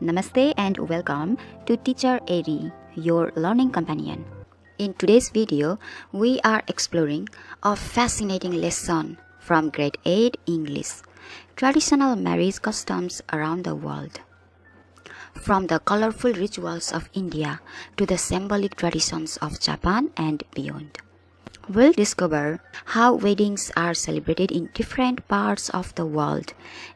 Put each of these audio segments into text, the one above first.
Namaste and welcome to Teacher Eri, your learning companion. In today's video, we are exploring a fascinating lesson from Grade 8 English, traditional marriage customs around the world. From the colorful rituals of India to the symbolic traditions of Japan and beyond. We'll discover how weddings are celebrated in different parts of the world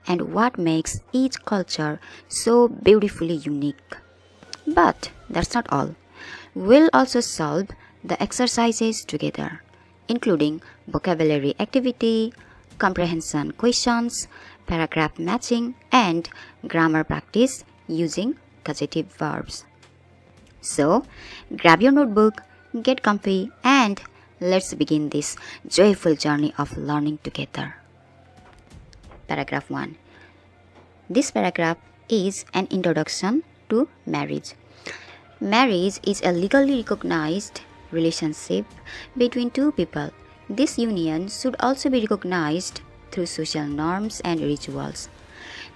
and what makes each culture so beautifully unique. But that's not all. We'll also solve the exercises together, including vocabulary activity, comprehension questions, paragraph matching, and grammar practice using causative verbs. So, grab your notebook, get comfy, and let's begin this joyful journey of learning together. Paragraph 1. This paragraph is an introduction to marriage. Marriage is a legally recognized relationship between two people. This union should also be recognized through social norms and rituals.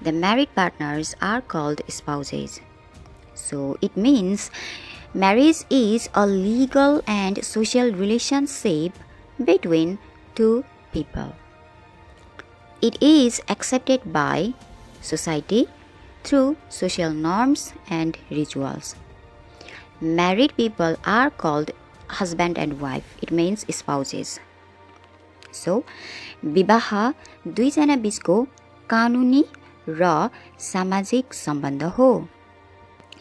The married partners are called spouses. So it means marriage is a legal and social relationship between two people. It is accepted by society through social norms and rituals. Married people are called husband and wife. It means spouses. So, विवाह दुईजना बीचको कानुनी र सामाजिक सम्बन्ध हो।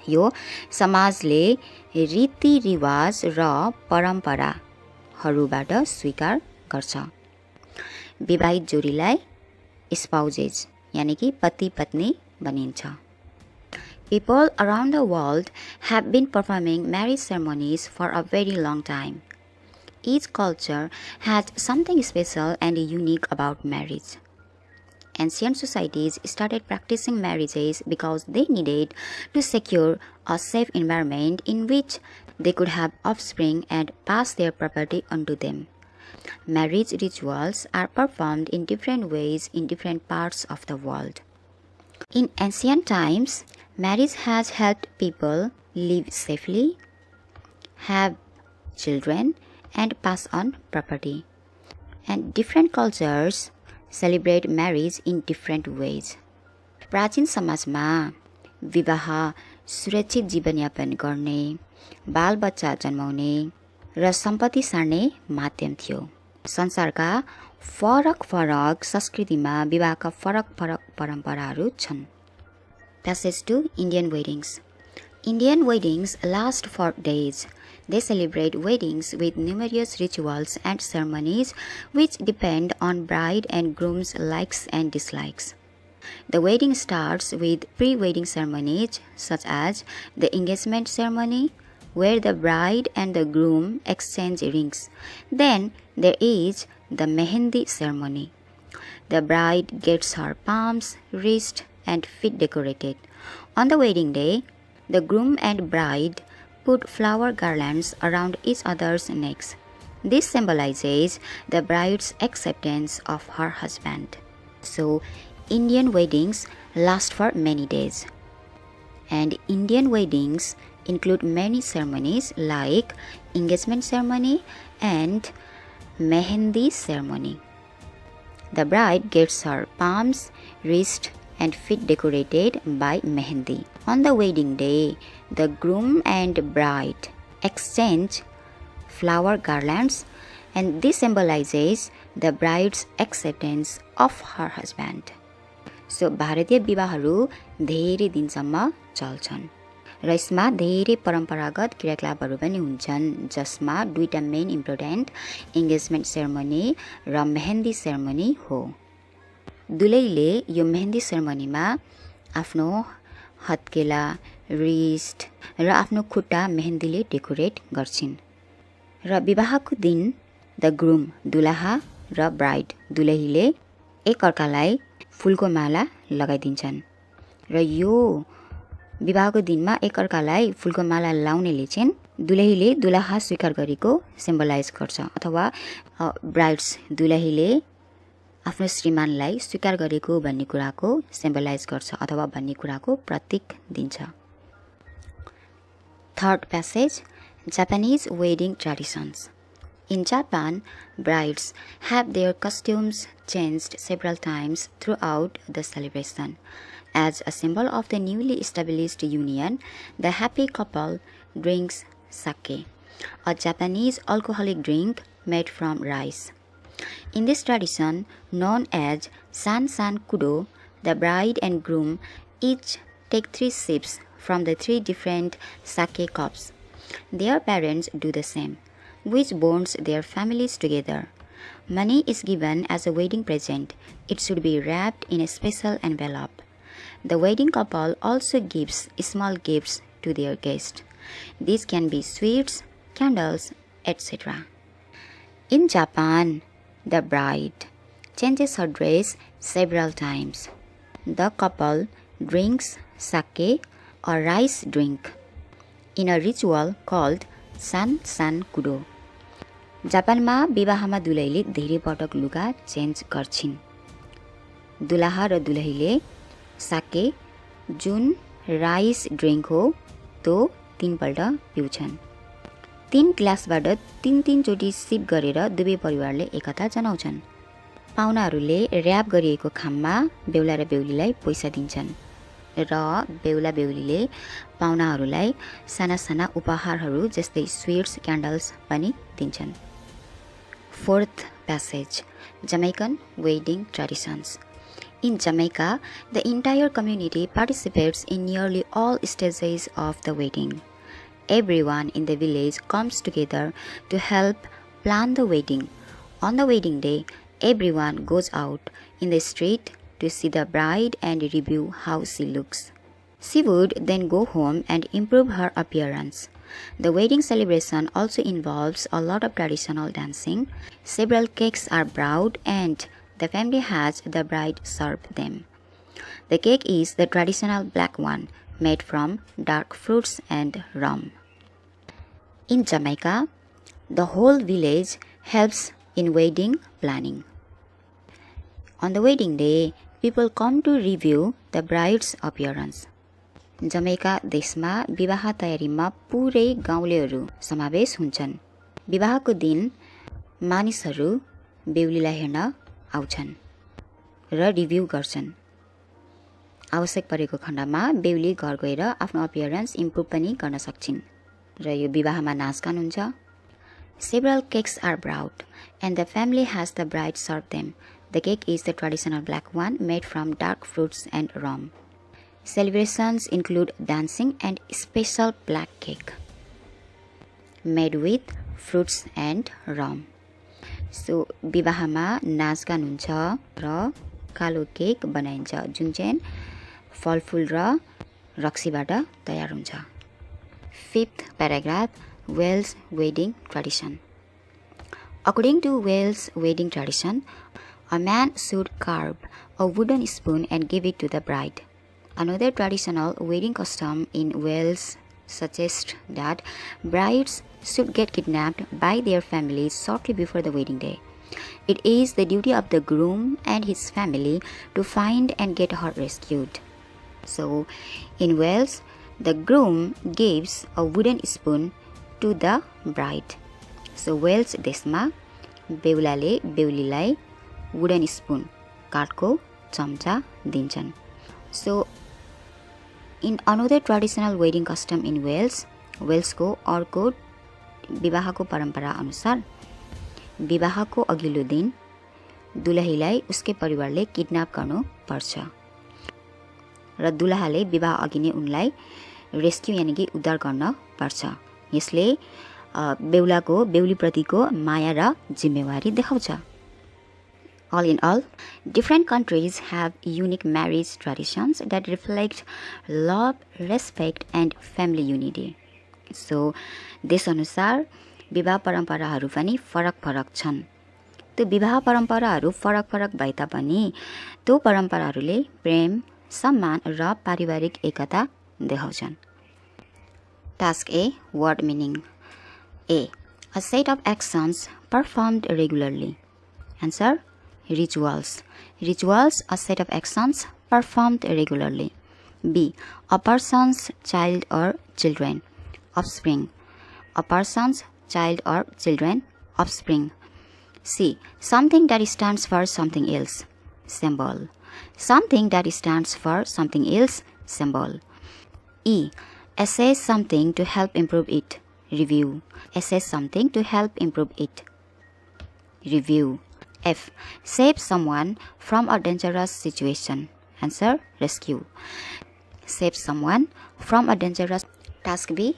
यो समाजले रीतिरिवाज र परम्पराहरूबाट स्वीकार गर्छ। विवाहित जोडीलाई स्पाउसेस यानी कि पति पत्नी भनिन्छ। People around the world have been performing marriage ceremonies for a very long time. Each culture has something special and unique about marriage. Ancient societies started practicing marriages because they needed to secure a safe environment in which they could have offspring and pass their property onto them. Marriage rituals are performed in different ways in different parts of the world. In ancient times, marriage has helped people live safely, have children, and pass on property. And different cultures celebrate marriage in different ways. प्राचीन समाजमा विवाह सुरक्षित जीवनयापन गर्ने, बालबच्चा जन्माउने र सम्पत्ति सार्ने माध्यम थियो। संसारका फरक संस्कृतिमा विवाहका फरक परम्पराहरू छन्। Passage to Indian weddings. Indian weddings last for days. They celebrate weddings with numerous rituals and ceremonies which depend on bride and groom's likes and dislikes. The wedding starts with pre-wedding ceremonies such as the engagement ceremony, where the bride and the groom exchange rings. Then there is the mehendi ceremony. The bride gets her palms, wrist, and feet decorated. On the wedding day, the groom and bride put flower garlands around each other's necks. This symbolizes the bride's acceptance of her husband. So, Indian weddings last for many days. And Indian weddings include many ceremonies like engagement ceremony and mehendi ceremony. The bride gets her palms, wrist, and feet decorated by mehendi. On the wedding day, the groom and bride exchange flower garlands, and this symbolizes the bride's acceptance of her husband. So, भारतीय विवाहहरू धेरै दिनसम्म चल्छन् र यसमा धेरै परम्परागत क्रियाकलापहरू पनि हुन्छन्, जसमा दुईटा मेन इम्पोर्टेन्ट एंगेजमेन्ट सेरेमनी र मेहेन्दी सेरेमनी हो। दुलैले यो मेहेन्दी सेरेमनीमा आफ्नो हत्केला, रिस्ट र आफ्नो खुट्टा मेहेन्दीले डेकोरेट गर्छिन्। र विवाहको दिन द ग्रुम दुलहा र ब्राइड दुलहीले एक अर्कालाई फूलको माला लगाइदिन्छन् र यो विवाहको दिनमा एक अर्कालाई फूलको माला लाउनेले चाहिँ दुलहीले दुलहा स्वीकार गरेको सिम्बलाइज गर्छ, अथवा ब्राइड्स दुलहीले आफ्नो श्रीमानलाई स्वीकार गरेको भन्ने कुराको सिम्बलाइज गर्छ अथवा भन्ने कुराको प्रतीक दिन्छ। Third passage, Japanese wedding traditions. In Japan, brides have their costumes changed several times throughout the celebration. As a symbol of the newly established union, the happy couple drinks sake, a Japanese alcoholic drink made from rice. In this tradition, known as San Kudo, the bride and groom each take 3 sips from the 3 different sake cups. Their parents do the same, which bonds their families together. Money is given as a wedding present. It should be wrapped in a special envelope. The wedding couple also gives small gifts to their guests. These can be sweets, candles, etc. In Japan, the bride changes her dress several times. The couple drinks sake or rice drink in a ritual called San Kudo. जापानमा विवाहमा दुलहीले धेरै पटक लुगा change गर्छिन्। दुलहा र दुलहीले साके जुन rice drink हो त्यो 3 पल्ट पिउँछन्। 3 ग्लासबाट 3 चोटी सिप गरेर दुवै परिवारले एकता जनाउँछन्। पाहुनाहरूले र्याप गरिएको खाममा बेहुला र बेहुलीलाई पैसा दिन्छन् र बेहुला बेहुलीले पाहुनाहरूलाई साना उपहारहरू जस्तै स्वीट्स, क्यान्डल्स पनि दिन्छन्। Fourth passage, Jamaican wedding traditions. In Jamaica, the entire community participates in nearly all stages of the wedding. Everyone in the village comes together to help plan the wedding. On the wedding day, everyone goes out in the street to see the bride and review how she looks. She would then go home and improve her appearance. The wedding celebration also involves a lot of traditional dancing. Several cakes are brought and the family has the bride serve them. The cake is the traditional black one made from dark fruits and rum. In Jamaica, the whole village helps in wedding planning. On the wedding day, people come to review the bride's appearance. Jamaica देशमा विवाह तयारीमा पुरै गाउँलेहरू समावेश हुन्छन्। विवाहको दिन मानिसहरू बेहुलीलाई हेर्न आउँछन् र रिभ्यू गर्छन्। आवश्यक परेको खण्डमा बेहुली घर गएर आफ्नो अपीयरेन्स इम्प्रुभ पनि गर्न सक्छिन् र यो विवाहमा नाचगान हुन्छ। Several cakes are brought and the family has the bride serve them. The cake is the traditional black one made from dark fruits and rum. Celebrations include dancing and special black cake made with fruits and rum. So विवाहमा नाचगान हुन्छ र कालो cake बनाइन्छ जुन चाहिँ फलफुल र रक्सीबाट तयार हुन्छ। Fifth paragraph, Wales wedding tradition. According to Wales wedding tradition, a man should carve a wooden spoon and give it to the bride. Another traditional wedding custom in Wales suggests that brides should get kidnapped by their families shortly before the wedding day. It is the duty of the groom and his family to find and get her rescued. So, in Wales, the groom gives a wooden spoon to the bride. So, Wales देशमा बेहुलाले बेहुलीलाई wooden spoon काठको चम्चा दिन्छन्. So, in another traditional wedding custom in Wales, Walesको अर्को विवाहको परम्परा अनुसार विवाहको अघिल्लो दिन दुलहीलाई उसकै परिवारले किडन्याप गर्नु पर्छ र दुलहाले विवाह अघि नै उनलाई रेस्क्यु यानी कि उद्धार गर्न पर्छ। यसले बेहुलाको बेहुलीप्रतिको माया र जिम्मेवारी देखाउँछ। All in all, different countries have unique marriage traditions that reflect love, respect, and family unity. So, देशअनुसार विवाह परम्पराहरू पनि फरक छन्। त्यो विवाह परम्पराहरू फरक भए तापनि त्यो परम्पराहरूले प्रेम, सम्मान र पारिवारिक एकता देखाउँछन्। Task A, word meaning. A set of actions performed regularly. Answer: rituals. Rituals, a set of actions performed regularly. B. A person's child or children. Offspring. A person's child or children. Offspring. C. Something that stands for something else. Symbol. Something that stands for something else. Symbol. E. Assess something to help improve it. Review. Assess something to help improve it. Review. F. Save someone from a dangerous situation. Answer. Rescue. Save someone from a dangerous. Task B.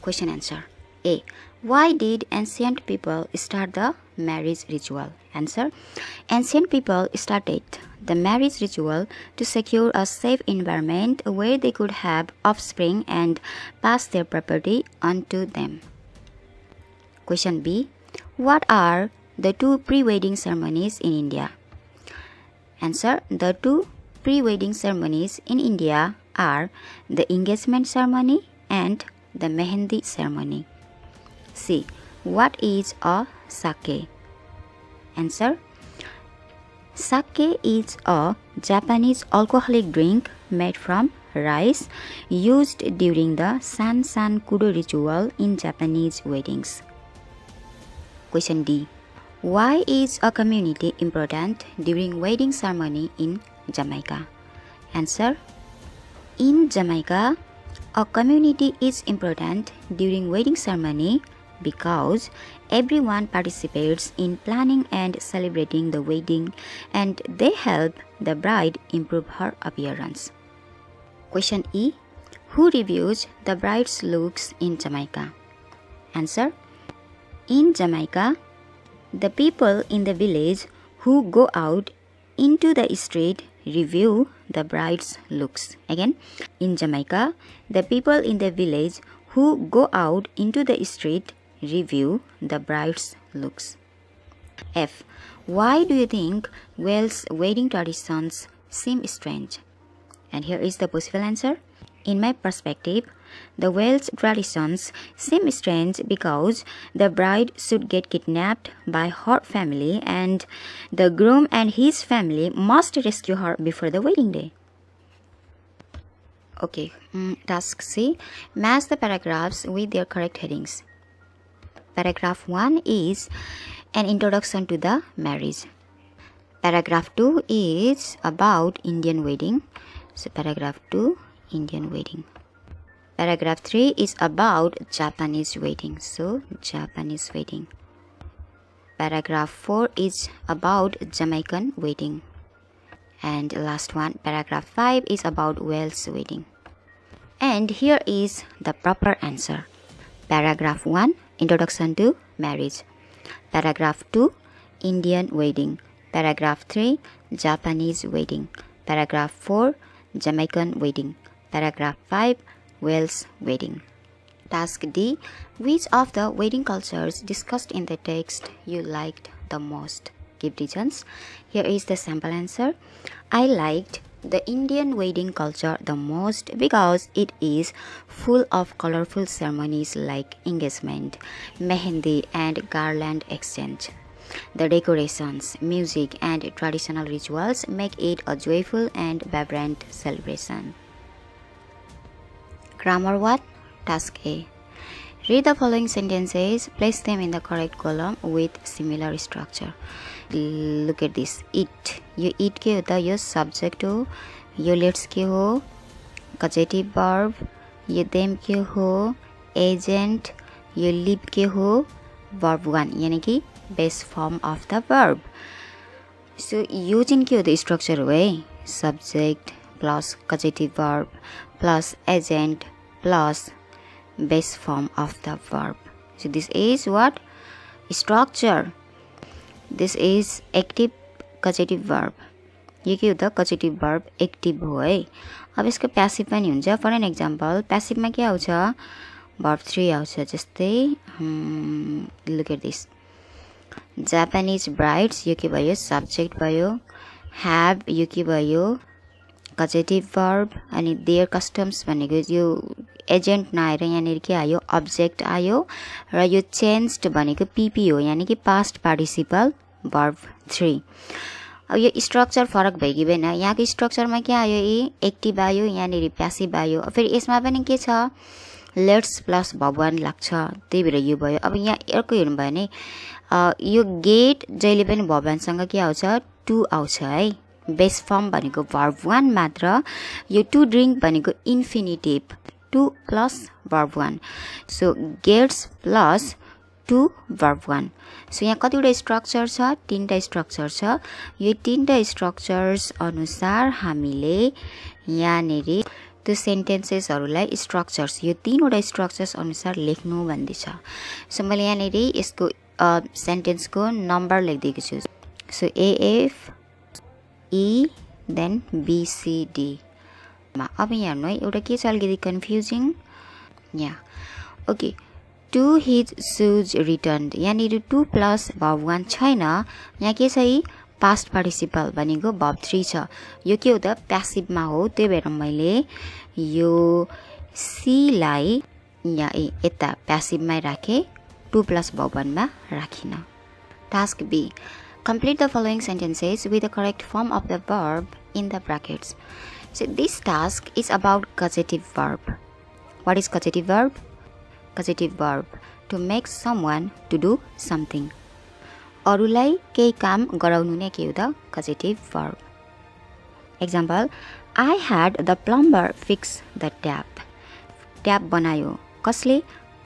Question answer. A. Why did ancient people start the marriage ritual? Answer. Ancient people started the marriage ritual to secure a safe environment where they could have offspring and pass their property on to them. Question B. What are the two pre-wedding ceremonies in India? Answer. The two pre-wedding ceremonies in India are the engagement ceremony and the mehendi ceremony. C. What is a sake? Answer. Sake is a Japanese alcoholic drink made from rice used during the San Kudo ritual in Japanese weddings. Question D. Why is a community important during wedding ceremony in Jamaica? Answer. In Jamaica, a community is important during wedding ceremony because everyone participates in planning and celebrating the wedding, and they help the bride improve her appearance. Question E. Who reviews the bride's looks in Jamaica? Answer. In Jamaica, the people in the village who go out into the street review the bride's looks. Again, in Jamaica, the people in the village who go out into the street review the bride's looks. F. Why do you think Wales wedding traditions seem strange? And here is the possible answer. In my perspective, the Wales traditions seem strange because the bride should get kidnapped by her family and the groom and his family must rescue her before the wedding day. Okay, task C. Match the paragraphs with their correct headings. Paragraph 1 is an introduction to the marriage. Paragraph 2 is about Indian wedding. So paragraph 2, Indian wedding. Paragraph 3 is about Japanese wedding. So Japanese wedding. Paragraph 4 is about Jamaican wedding. And last one, paragraph 5 is about Wales wedding. And here is the proper answer. Paragraph 1, Introduction to marriage. Paragraph 2, Indian wedding. Paragraph 3, Japanese wedding. Paragraph 4, Jamaican wedding. Paragraph 5, Wales wedding. Task D. Which of the wedding cultures discussed in the text you liked the most? Give reasons. Here is the sample answer. I liked the Indian wedding culture the most because it is full of colorful ceremonies like engagement, mehendi, and garland exchange. The decorations, music, and traditional rituals make it a joyful and vibrant celebration. Grammar 1. Task A. Read the following sentences, place them in the correct column with similar structure. Look at this. Eat. You eat के होता यो subject हो, यो let's के हो, causative verb, यो them के हो, agent, यो live के हो, verb 1 यानी कि base form of the verb. So using के होता structure way, subject plus causative verb plus agent plus base form of the verb. So this is what? Structure. This is active causative verb. ये के होता causative verb active हो है. अब इसका passive पनि हुन्छ. For an example, passive में क्या आउँछ? Verb 3 आउँछ. जस्तै look at this. Japanese brides यो के भयो? Subject भयो. Have यो के भयो? Causative verb. अनि their customs भनेको यो एजेन्ट नआएर यहाँनिर के आयो? अब्जेक्ट आयो र यो चेन्ज्ड भनेको PP हो यानी कि पास्ट पार्टिसिपल verb 3 अब यो स्ट्रक्चर फरक भयो कि भएन यहाँको स्ट्रक्चरमा के आयो ए एक्टिभ आयो यहाँनेरि प्यासिभ आयो फेरि यसमा पनि के छ लेट्स प्लस verb 1 लाग्छ त्यही भएर यो भयो अब यहाँ अर्को हेर्नु भयो भने यो गेट जहिले पनि verb 1 सँग के आउँछ टु आउँछ है बेस फर्म भनेको verb 1 मात्र यो टु ड्रिंक भनेको infinitive to plus verb 1 so gets plus to verb 1 so यहाँ कतिवटा स्ट्रक्चर छ तीनटा स्ट्रक्चर छ यो तीनटा स्ट्रक्चर्स अनुसार हामीले यहाँनेरि त्यो सेन्टेन्सेसहरुलाई स्ट्रक्चर्स यो तीनवटा स्ट्रक्चर्स अनुसार लेख्नु भन्दैछ सो मैले यहाँनेरि यसको सेन्टेन्सको नम्बर लेखिदिएको छु so A F E then B C D अब यहाँ हेर्नु है एउटा के छ अलिकति कन्फ्युजिङ यहाँ okay to his shoes return यहाँनिर 2 प्लस verb 1 छैन यहाँ के छ यी पास्ट पार्टिसिपल भनेको verb 3 छ यो के हो त प्यासिभमा हो त्यही भएर मैले यो सी लाई यहाँ यता प्यासिभमै राखे 2 प्लस verb 1 मा राखिन task B complete the following sentences with the correct form of the verb in the brackets so this task is about causative verb what is causative verb causative verb to make someone to do something अरूलाई केही काम गराउनु नै के हो त causative verb example I had the plumber fix the tap tap बनायो कसले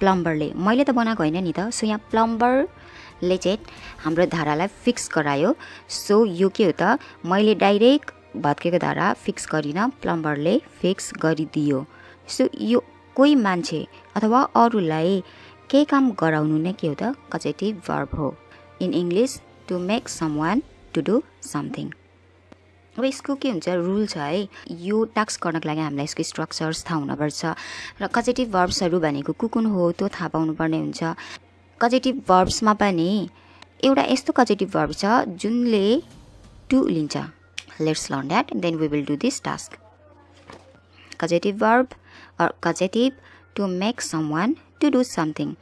प्लम्बरले मैले त बनाएको हैन नि त सो यहाँ प्लम्बरले चाहिँ हाम्रो धारालाई फिक्स गरायो सो यो के हो त मैले डाइरेक्ट भत्केको धारा फिक्स गरिन प्लम्बरले फिक्स गरिदियो सो यो कोही मान्छे अथवा अरूलाई केही काम गराउनु नै के हो त causative verb हो in English to make someone to do something अब यसको के हुन्छ रुल छ है यो टास्क गर्नको लागि हामीलाई यसको स्ट्रक्चर्स थाहा हुनुपर्छ र causative verbsहरु भनेको कुन हो त्यो थाहा पाउनु पर्ने हुन्छ causative verbsमा पनि एउटा यस्तो causative verb छ जुनले to लिन्छ let's learn that then we will do this task causative verb or causative to make someone to do something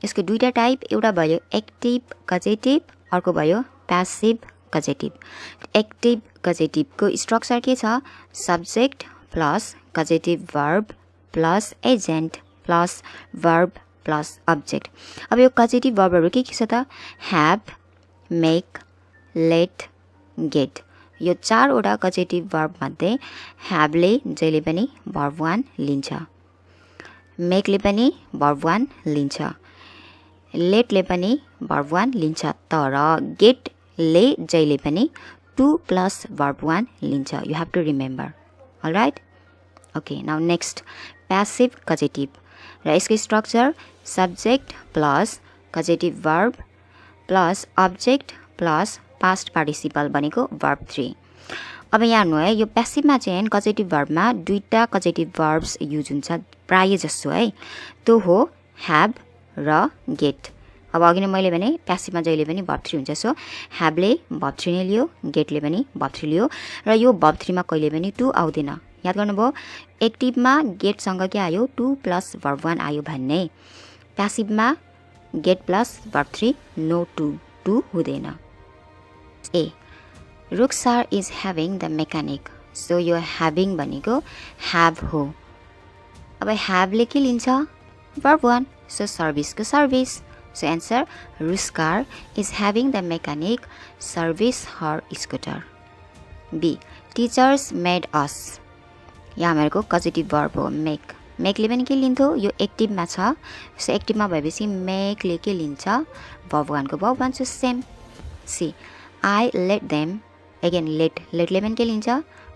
यसको दुईटा टाइप एउटा भयो एक्टिभ causative अर्को भयो प्यासिभ causative एक्टिभ causative को स्ट्रक्चर के छ subject plus causative verb plus agent plus verb plus object अब यो causative verbहरु के छ त have make let get यो चारवटा causative verb मध्ये have ले जहिले पनि verb 1 लिन्छ make ले पनि verb 1 लिन्छ let ले पनि verb 1 लिन्छ तर get ले जहिले पनि 2 plus verb 1 लिन्छ you have to remember all right okay now next passive causative र यसको structure subject plus causative verb plus object plus past participle भनेको verb 3 अब यहाँ हेर्नु है यो प्यासिभमा चाहिँ causative verb मा दुईटा causative verbs युज हुन्छ प्राय जसो है त्यो हो have र get अब अघि नै मैले भने प्यासिभमा जहिले पनि verb 3 हुन्छ सो have ले verb 3 नै लियो get ले पनि verb 3 लियो र यो verb 3 मा कहिले पनि to आउँदैन याद गर्नुभयो एक्टिभमा get सँग के आयो 2 plus verb 1 आयो भन्ने प्यासिभमा get plus verb 3 no to हुँदैन A Ruksar is having the mechanic so your having भनेको have हो अब have ले के लिन्छ verb 1 so service को service so answer Ruskar is having the mechanic service her scooter B teachers made us यहाँ हामीहरुको causative verb हो make ले पनि के लिन्थ्यो यो एक्टिभ मा छ सो एक्टिभ मा भएपछि make ले के लिन्छ verb 1 को verb 1 so same C I let them again let ले पनि के लिन्छ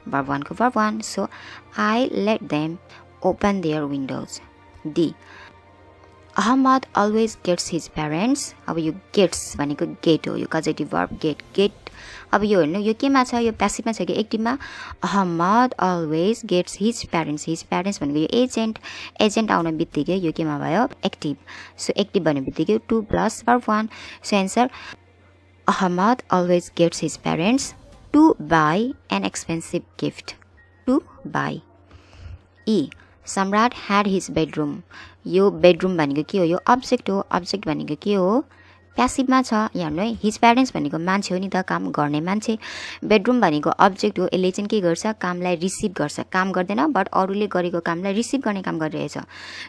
verb 1 को verb 1 so I let them open their windows D Ahmad always gets his parents अब यो gets भनेको get हो यो causative verb get अब यो हेर्नु यो केमा छ यो प्यासिभमा छ कि एक्टिभमा Ahmad always gets his parents भनेको यो एजेन्ट आउन बित्तिकै यो केमा भयो एक्टिभ सो एक्टिभ भन्ने बित्तिकै 2 plus verb 1 so answer Ahmad always gets his parents to buy an expensive gift to buy E Samrat had his bedroom यो बेडरूम भनेको के हो यो अब्जेक्ट हो अब्जेक्ट भनेको के हो प्यासिभमा छ यहाँ हेर्नु है हिज प्यारेन्ट्स भनेको मान्छे हो नि त काम गर्ने मान्छे बेडरुम भनेको अब्जेक्ट हो यसले चाहिँ के गर्छ कामलाई रिसिभ गर्छ काम गर्दैन बट अरूले गरेको कामलाई रिसिभ गर्ने काम गरिरहेछ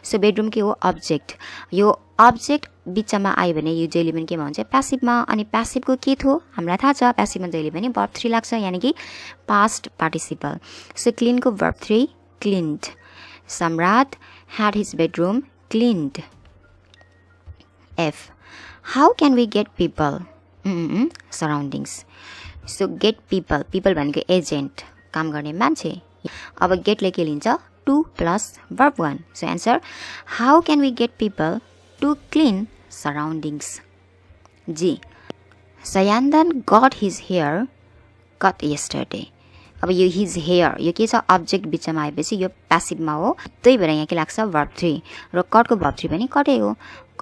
सो बेडरुम के हो अब्जेक्ट यो अब्जेक्ट बिचमा आयो भने यो जहिले पनि केमा हुन्छ प्यासिभमा अनि प्यासिभको के थियो हामीलाई थाहा छ प्यासिभमा जहिले पनि verb 3 लाग्छ यानी कि past participle सो क्लिनको verb 3 cleaned Samrat had his bedroom cleaned F How can we get people surroundings so get people भनेको एजेन्ट काम गर्ने मान्छे अब गेटले के लिन्छ 2 plus verb 1 so answer how can we get people to clean surroundings G Sayandan got his hair cut yesterday अब यो his hair यो के छ अब्जेक्ट बिचमा आएपछि यो प्यासिभमा हो त्यही भएर यहाँ के लाग्छ verb 3 र कटको verb 3 पनि कटै हो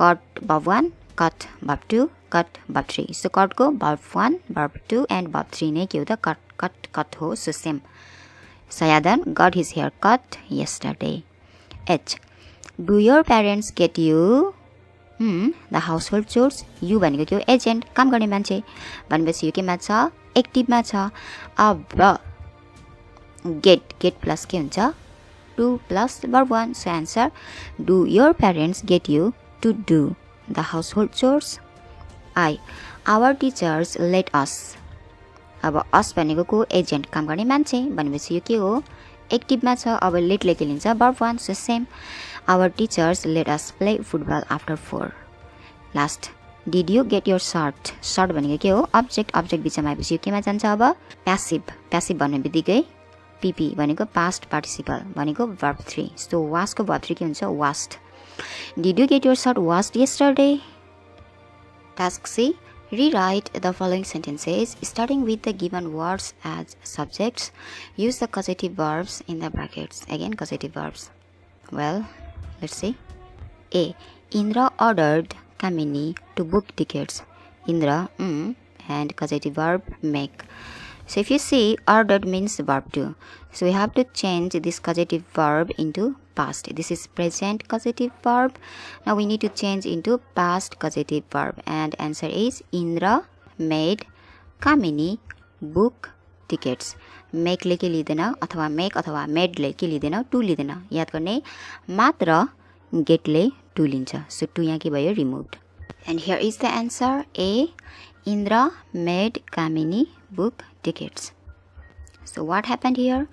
cut verb 1 cut verb 2 cut verb 3 so कटको verb 1 verb 2 and verb 3 नै के हो त cut हो so same Sayadan got his hair cut yesterday H Do your parents get you the household chores you भनेको के हो एजेन्ट काम गर्ने मान्छे भनेपछि यो केमा छ एक्टिभमा छ अब get plus के हुन्छ 2 plus verb 1 so answer Do your parents get you to do the household chores I Our teachers let us अब us भनेको को एजेन्ट काम गर्ने मान्छे भनेपछि यो के हो एक्टिभमा छ अब लेटले के लिन्छ verb 1 so same Our teachers let us play football after 4 Last Did you get your shirt भनेको के हो अब्जेक्ट बिचमा आएपछि यो केमा जान्छ अब प्यासिभ भन्ने बित्तिकै PP भनेको past participle भनेको verb 3 so was को verb 3 के हुन्छ washed Did you get your shirt washed yesterday Task C Rewrite the following sentences starting with the given words as subjects use the causative verbs in the brackets again causative verbs well let's see A Indra ordered Kamini to book tickets Indra and causative verb make so if you see ordered means verb 2 so we have to change this causative verb into past this is present causative verb now we need to change into past causative verb and answer is Indra made Kamini book tickets make ले के लिदैन अथवा make अथवा made ले के लिदैन to लिदैन याद गर्ने मात्र get ले to लिन्छ so to यहाँ के भयो removed and here is the answer A Indra made Kamini book tickets so what happened here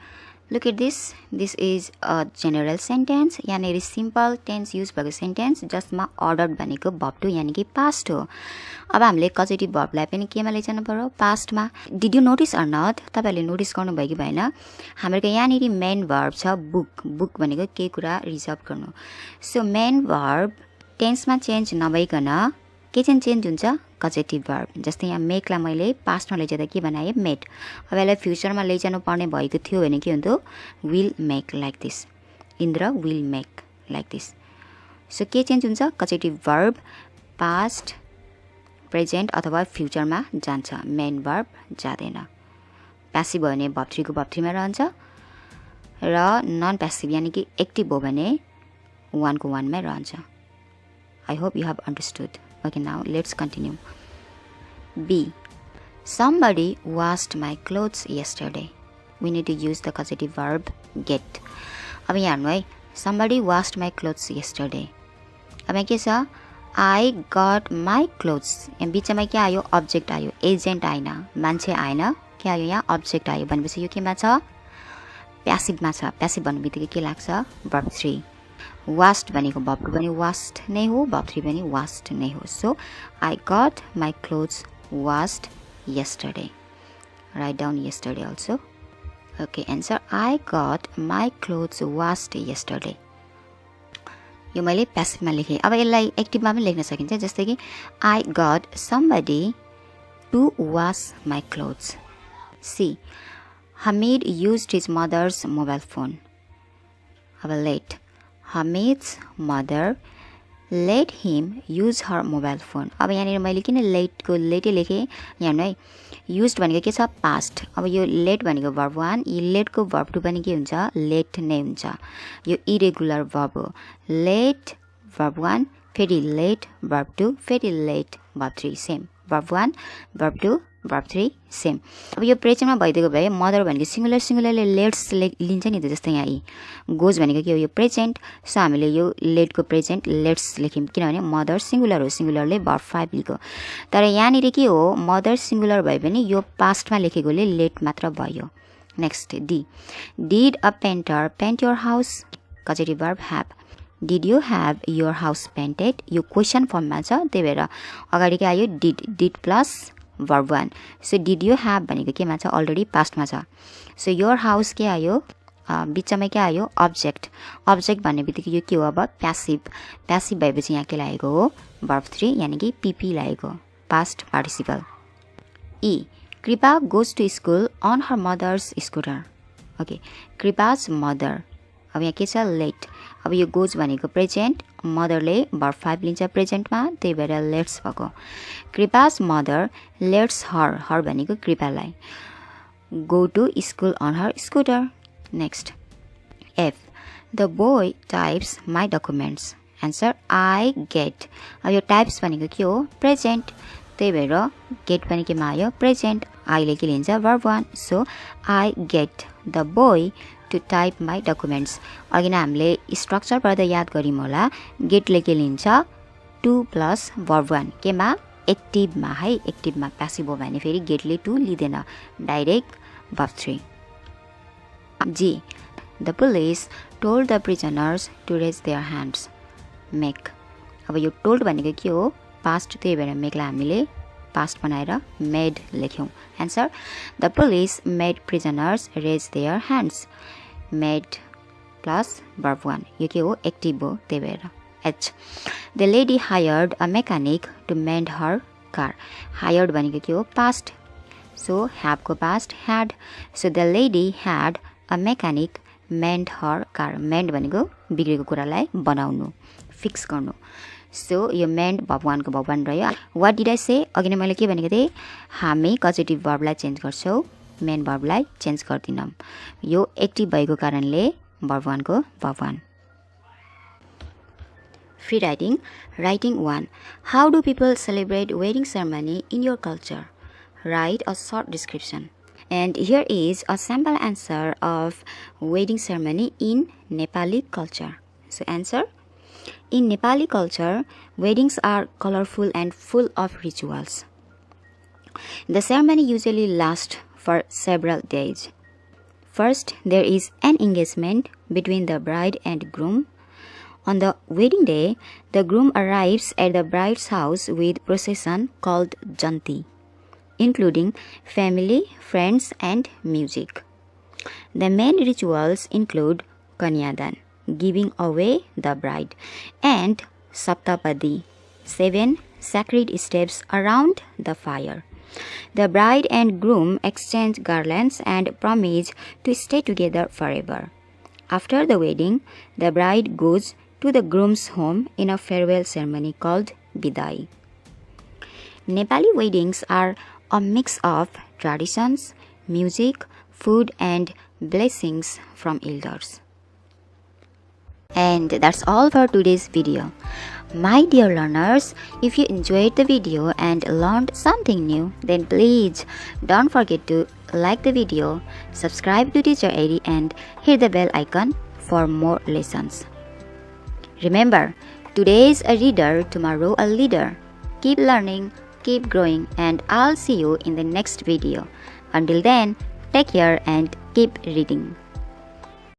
look at this is a general sentence यानी simple tense use भएको sentence जसमा ordered भनेको verb 2 यानी कि past हो अब हामीले causative verb लाई पनि केमा लैजानु पर्यो past मा did you notice or not तपाईहरुले नोटिस गर्नु भयो कि भएन हामीहरुको यहाँनेरि main verb छ book भनेको के कुरा रिजर्भ गर्नु so main verb tense मा चेन्ज नभइकन के चाहिँ चेन्ज हुन्छ causative verb जस्तै यहाँ make लाई मैले past मा लैजाँदा के बनाए made अब यसलाई फ्युचर मा लैजानु पर्ने भएको थियो भने के हुन्थ्यो will make like this Indra will make like this so के चेन्ज हुन्छ causative verb past present अथवा फ्युचर मा जान्छ main verb जादैन passive हो भने verb 3 को verb 3 मा रहन्छ र non passive यानी कि एक्टिभ हो भने 1 को 1 मा रहन्छ I hope you have understood okay now let's continue B Somebody washed my clothes yesterday we need to use the causative verb get अब यहाँ हेर्नु है somebody washed my clothes yesterday अब यहाँ के छ I got my clothes यहाँ बिचमा के आयो अब्जेक्ट आयो एजेन्ट आएन मान्छे आएन के आयो यहाँ अब्जेक्ट आयो भनेपछि यो केमा छ प्यासिभमा छ प्यासिभ भन्नेबित्तिकै के लाग्छ verb 3 washed भनेको verb 2 पनि washed नै हो verb 3 पनि washed नै हो so I got my clothes washed yesterday write down yesterday also okay answer I got my clothes washed yesterday यो मैले प्यासिभमा लेखे अब यसलाई एक्टिभमा पनि लेख्न सकिन्छ जस्तै कि I got somebody to wash my clothes C Hamid used his mother's mobile phone अब late Hamid's mother let him use her mobile phone अब यहाँ मैले किन late को late लेखे यहाँ है used भनेको के छ past अब यो late भनेको verb 1 यो late को verb 2 पनि के हुन्छ late नै हुन्छ यो irregular verb हो late verb 1 फेरि late verb 2 फेरि late verb 3 same. Verb 1, verb 2, verb 3 same. अब यो प्रेजेन्टमा भइदिएको भए मदर भनेको सिंगुलरले लेट्स लिन्छ नि त, जस्तै यहाँ यी गोज भनेको के हो, यो प्रेजेन्ट. सो हामीले यो लेटको प्रेजेन्ट लेट्स लेख्यौँ किनभने मदर सिंगुलर हो, सिंगुलरले verb 5 लिएको. तर यहाँनिर के हो, मदर सिंगुलर भए पनि यो पास्टमा लेखेकोले लेट मात्र भयो. Next D. Did a painter paint your house? Causative verb have. Did you have your house painted? यो क्वेसन फर्ममा छ, त्यही भएर अगाडि के आयो, did plus verb 1. So did you have भनेको केमा छ, अलरेडी पास्टमा छ. सो your house के आयो, बिचमा के आयो, अब्जेक्ट भन्ने बित्तिकै यो के हो, अब प्यासिभ भएपछि यहाँ के लागेको हो, verb 3 यानि कि PP लागेको, past participle. E. Kripa goes to school on her mother's scooter. Okay, Kripa's mother. अब यहाँ के छ, लेट. अब यो गोज भनेको प्रेजेन्ट, मदरले verb 5 लिन्छ प्रेजेन्टमा, त्यही भएर लेट्स भएको. Kripa's mother lets her भनेको कृपालाई go to school on her scooter. Next. F. The boy types my documents. Answer I get. अब यो टाइप्स भनेको के हो, प्रेजेन्ट, त्यही भएर गेट पनि केमा आयो, प्रेजेन्ट. आईले के लिन्छ, verb 1. So I get the boy to type my documents. अघि नै हामीले स्ट्रक्चर पढ्दा याद गऱ्यौँ होला, गेटले के लिन्छ, 2 प्लस verb 1 केमा, एक्टिभमा है, एक्टिभमा. प्यासिभ हो भने फेरि गेटले 2 लिँदैन, डाइरेक्ट verb 3. जी. The police told the prisoners to raise their hands. Make. अब यो told भनेको के हो, पास्ट, त्यही भएर मेकलाई हामीले पास्ट बनाएर मेड लेख्यौँ. Answer the police made prisoners raise their hands. Made plus verb 1 यो के हो, एक्टिभ हो, त्यही भएर H. The lady hired a mechanic to mend her car. Hired भनेको के हो, पास्ट, सो ह्याभको past had. So the lady had a mechanic mend her car. Mend भनेको बिग्रेको कुरालाई बनाउनु, फिक्स गर्नु. सो यो मेन्ड verb 1 को verb 1 रह्यो. वाट डिड आई से, अघि नै मैले के भनेको थिएँ, हामी कजेटिभ वर्बलाई चेन्ज गर्छौँ, मेन वर्बलाई चेन्ज गर्दिनौँ. यो एक्टिभ भएको कारणले verb 1 को verb 1. Free writing. Writing 1. How do people celebrate wedding ceremony in your culture? Write a short description. And here is a sample answer of wedding ceremony in Nepali culture. So answer. In Nepali culture, weddings are colorful and full of rituals. The ceremony usually lasts for several days. First, there is an engagement between the bride and groom. On the wedding day, the groom arrives at the bride's house with procession called janti, including family, friends, and music. The main rituals include kanyadan, giving away the bride, and saptapadi, 7 sacred steps around the fire. The bride and groom exchange garlands and promise to stay together forever. After the wedding, the bride goes to the groom's home in a farewell ceremony called bidai. Nepali weddings are a mix of traditions, music, food, and blessings from elders. And that's all for today's video. My dear learners, if you enjoyed the video and learned something new, then please don't forget to like the video, subscribe to Teacher Eddie, and hit the bell icon for more lessons. Remember, today is a reader, tomorrow a leader. Keep learning, keep growing, and I'll see you in the next video. Until then, take care and keep reading.